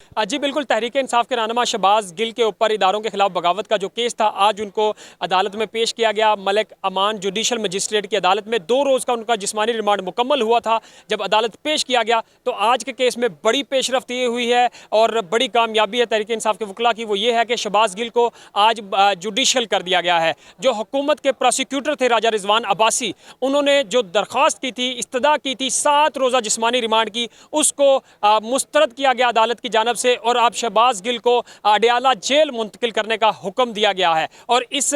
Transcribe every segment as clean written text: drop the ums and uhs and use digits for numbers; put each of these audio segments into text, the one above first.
जी बिल्कुल, तहरीक-ए-इंसाफ के रहनुमा शहबाज गिल के ऊपर इदारों के खिलाफ बगावत का जो केस था, आज उनको अदालत में पेश किया गया। मलिक अमान जुडिशल मजिस्ट्रेट की अदालत में 2 रोज़ का उनका जिस्मानी रिमांड मुकम्मल हुआ था। जब अदालत पेश किया गया तो आज के केस में बड़ी पेशरफ्त ये हुई है और बड़ी कामयाबी है तहरीक-ए-इंसाफ के वकला की, वो ये है कि शहबाज गिल को आज जुडिशल कर दिया गया है। जो हुकूमत के प्रोसिक्यूटर थे राजा रिजवान अब्बासी, उन्होंने जो दरख्वास्त की थी, इस्तदा की थी 7 रोज़ा जिस्मानी रिमांड की, उसको मुस्तरद किया गया अदालत की जानिब से और अब शहबाज गिल को अडयाला जेल मुंतकिल करने का हुक्म दिया गया है। और इस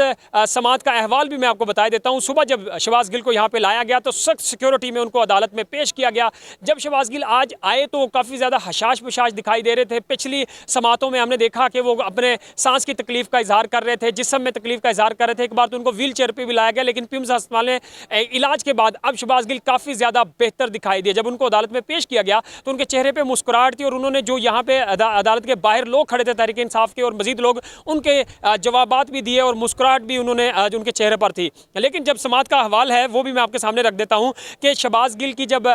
समात का अहवाल भी मैं आपको बता देता हूँ। सुबह जब शहबाज गिल को यहाँ पे लाया गया तो सख्त सिक्योरिटी में उनको अदालत में पेश किया गया। जब शहबाज गिल आज आए तो वो काफ़ी ज़्यादा हशाश बशाश दिखाई दे रहे थे। पिछली समातों में हमने देखा कि वो अपने सांस की तकलीफ का इजहार कर रहे थे, जिस्म में तकलीफ का इजहार कर रहे थे। एक बार तो उनको व्हील चेयर पर भी लाया गया, लेकिन पिम्स अस्पताल में इलाज के बाद अब शहबाज गिल काफ़ी ज़्यादा बेहतर दिखाई दिए। जब उनको अदालत में पेश किया गया तो उनके चेहरे पर मुस्कुराहट थी और उन्होंने जो यहाँ पे अदालत के बाहर लोग खड़े थे तहरीक इंसाफ के और मजीद लोग, उनके जवाबात भी दिए और मुस्कुराहट भी उन्होंने उनके चेहरे पर थी। लेकिन जब समात का अहवाल है वो भी मैं आपके सामने रख देता हूँ कि शहबाज गिल की जब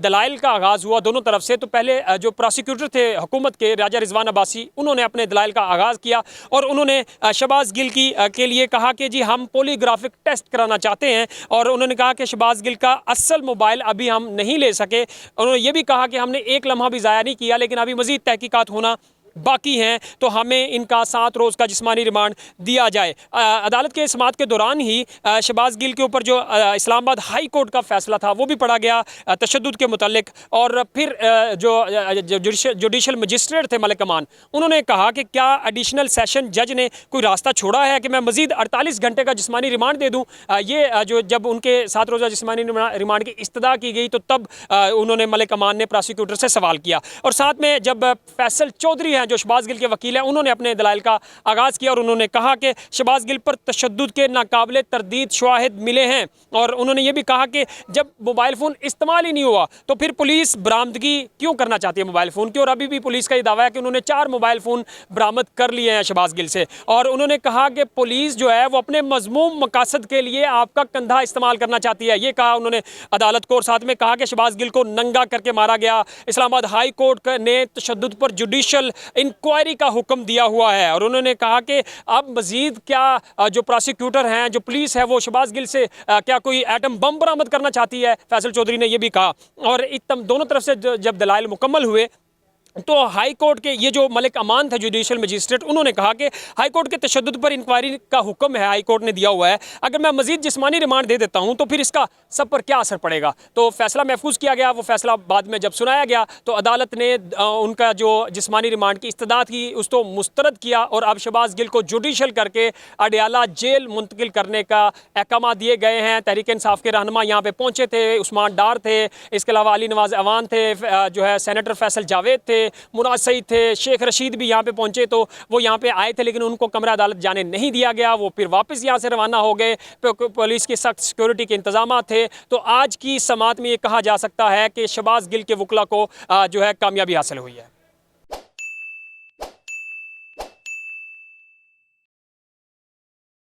दलाइल का आगाज़ हुआ दोनों तरफ से, तो पहले जो प्रोसिक्यूटर थे हुकूमत के राजा रिजवान अब्बासी, उन्होंने अपने दलाइल का आगाज़ किया और उन्होंने शहबाज गिल के लिए कहा कि जी हम पॉलीग्राफिक टेस्ट कराना चाहते हैं। और उन्होंने कहा कि शहबाज गिल का असल मोबाइल अभी हम नहीं ले सके। उन्होंने ये भी कहा कि हमने एक लम्हा भी ज़ाया नहीं किया, लेकिन अभी मज़ीद तहकीकात होना बाकी हैं, तो हमें इनका 7 रोज़ का जिस्मानी रिमांड दिया जाए। अदालत के समात के दौरान ही शहबाज गिल के ऊपर जो इस्लामाबाद हाई कोर्ट का फैसला था वो भी पढ़ा गया तशद्दुद के मुतालिक। और फिर जो जुडिशल मजिस्ट्रेट थे मलिक अमान, उन्होंने कहा कि क्या एडिशनल सेशन जज ने कोई रास्ता छोड़ा है कि मैं मज़ीद 48 घंटे का जिस्मानी रिमांड दे दूँ। ये जो जब उनके 7 रोज़ा जिस्मानी रिमांड की इस्तदा की गई तो तब उन्होंने मलिक अमान ने प्रोसिक्यूटर से सवाल किया। और साथ में जब फैसल चौधरी जो शहबाज गिल के वकील हैं, उन्होंने अपने दलाइल का आगाज़ किया और उन्होंने कहा कि शहबाज गिल पर तशद्दुद के नाकाबिले तरदीद शवाहिद मिले हैं। और उन्होंने ये भी कहा कि जब मोबाइल फ़ोन इस्तेमाल ही नहीं हुआ तो फिर पुलिस बरामदगी क्यों करना चाहती है मोबाइल फ़ोन की। और अभी भी पुलिस का ये दावा है कि उन्होंने 4 मोबाइल फ़ोन बरामद कर लिए हैं शहबाज गिल से। और उन्होंने कहा कि पुलिस जो है वो अपने मज़मूम मकासद के लिए आपका कंधा इस्तेमाल करना चाहती है, ये कहा उन्होंने अदालत को। और साथ में कहा कि शहबाज गिल को नंगा करके मारा गया। इस्लामाबाद हाई कोर्ट ने तशद्दुद पर जुडिशल इंक्वायरी का हुक्म दिया हुआ है। और उन्होंने कहा कि अब मजीद क्या जो प्रोसिक्यूटर हैं, जो पुलिस है, वो शहबाज गिल से क्या कोई एटम बम बरामद करना चाहती है। फैसल चौधरी ने यह भी कहा। और दोनों तरफ से जब दलाइल मुकम्मल हुए तो हाई कोर्ट के ये जो मलिक अमान था जुडिशल मजिस्ट्रेट, उन्होंने कहा कि हाई कोर्ट के तशद्दुद पर इंक्वायरी का हुक्म है, हाई कोर्ट ने दिया हुआ है, अगर मैं मजीद जिस्मानी रिमांड दे देता हूं तो फिर इसका सब पर क्या असर पड़ेगा। तो फैसला महफूज किया गया। वो फैसला बाद में जब सुनाया गया तो अदालत ने उनका जो जिस्मानी रिमांड की इस्तदा थी उसको मुस्तरद किया और अब शहबाज गिल को जुडिशल करके अडयाला जेल मुंतकिल करने का अहकाम दिए गए हैं। तहरीक इंसाफ के रहनुमा यहाँ पे पहुँचे थे, उस्मान डार थे, इसके अलावा अली नवाज अवान थे, जो है सेनेटर फैसल जावेद थे, मुराद सईद थे, शेख रशीद भी यहाँ पे पहुँचे। तो वो यहाँ पे आए थे लेकिन उनको कमरा अदालत जाने नहीं दिया गया। वो फिर वापस यहाँ से रवाना हो गए। पुलिस की सख्त सिक्योरिटी के इंतजाम थे। तो आज की समात में ये कहा जा सकता है कि शहबाज गिल के वकला को जो है कामयाबी हासिल हुई है।